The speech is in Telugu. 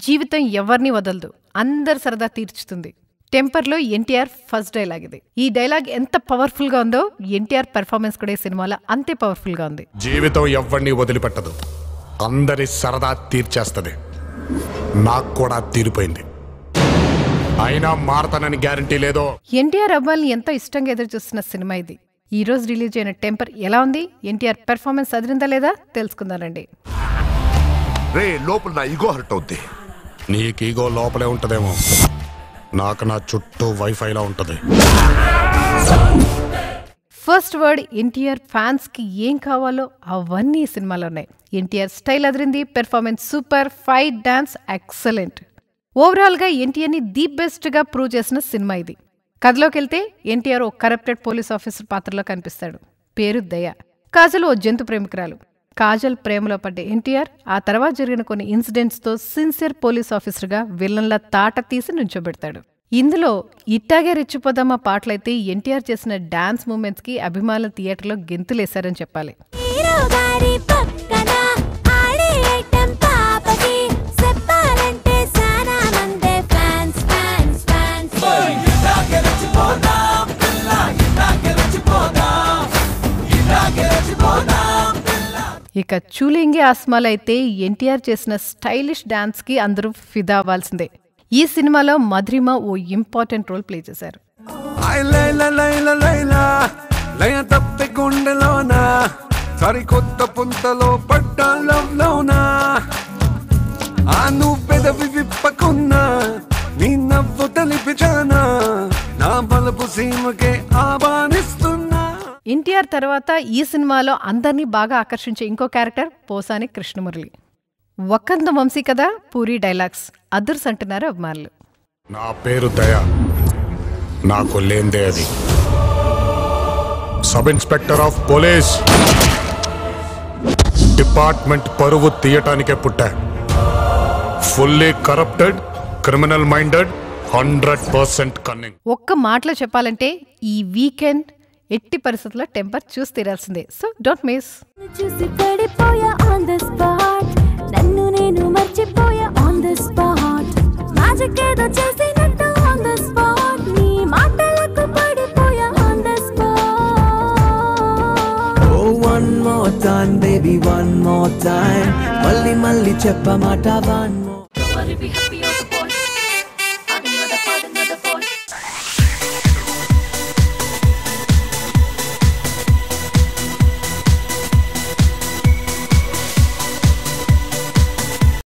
జీవితం ఎవరిని వదలదు, అందరి సరదా తీర్చుతుంది. టెంపర్లో ఎన్టీఆర్ ఫస్ట్ డైలాగ్ ఇది. ఈ డైలాగ్ ఎంత పవర్ఫుల్ గా ఉందో ఎన్టీఆర్ పెర్ఫార్మెన్స్ కూడా ఈ సినిమాలో అంతే పవర్ఫుల్ గా ఉంది. జీవితం ఎవరిని వదిలిపెట్టదు, అందరి సరదా తీర్చేస్తుంది. నాకు కూడా తీరిపోయింది, అయినా మారతానని గ్యారంటీ లేదో. ఎన్టీఆర్ అబ్బాయిని ఎంతో ఇష్టంగా ఎదురు చూస్తున్న సినిమా ఇది. ఈ రోజు రిలీజ్ అయిన టెంపర్ ఎలా ఉంది, ఎన్టీఆర్ పెర్ఫార్మెన్స్ అదిరిందా లేదా తెలుసుకుందానండి. లోపల నా ఈగో హర్ట్ అవుద్ది. నీకు ఈగో లోపలే ఉంటదేమో, నాకు నా చుట్టూ వైఫైలా ఉంటది. ఫస్ట్ వర్డ్ ఎన్టీఆర్ ఫ్యాన్స్ కి ఏం కావాలో అవన్నీ ఈ సినిమాలో ఉన్నాయి. ఎన్టీఆర్ స్టైల్ అదిరింది, performance super, fight, dance excellent. Overall గా ఎన్టీఆర్ ని ది బెస్ట్ గా ప్రూవ్ చేసిన సినిమా ఇది. కథలోకి వెళ్తే ఎన్టీఆర్ ఓ కరప్టెడ్ పోలీస్ ఆఫీసర్ పాత్రలో కనిపిస్తాడు. పేరు దయ. కాజల్ ఓ జంతు ప్రేమికురాలు. కాజల్ ప్రేమలో పడ్డ ఎన్టీఆర్ ఆ తర్వాత జరిగిన కొన్ని ఇన్సిడెంట్స్ తో సిన్సియర్ పోలీస్ ఆఫీసర్ గా విలన్ల తాట తీసి నుంచోబెడతాడు. ఇందులో ఇట్టాగే రెచ్చిపోదామా పాటలైతే ఎన్టీఆర్ చేసిన డాన్స్ మూమెంట్స్ కి అభిమానులు థియేటర్లో గెంతులేశారని చెప్పాలి. ఇక చూలింగే ఆస్మాలైతే ఎన్టీఆర్ చేసిన స్టైలిష్ డాన్స్ కి అందరూ ఫిదా అవ్వాల్సిందే. ఈ సినిమాలో మధురిమ ఓ ఇంపార్టెంట్ రోల్ ప్లే చేశారు. ఎన్టీఆర్ తర్వాత ఈ సినిమాలో అందరినీ బాగా ఆకర్షించే ఇంకో క్యారెక్టర్ పోసాని కృష్ణమురళి. వక్కంత వంశీ కదా, పూరి డైలాగ్స్ అదర్స్ అంటున్నారు అభిమానులు. నా పేరు దయ, నాకు లేందే అది. Sub inspector of police department పరువు తీయటానికే పుట్టా. Fully corrupted, criminal minded, 100% cunning. ఒక్క మాటలో చెప్పాలంటే ఈ వీకెండ్ ఎట్టి పరిస్థితుల్లో టెంపర్ చూసి తీరాల్సిందే. So don't miss. One more time baby, one more time, malli malli cheppa mata one more.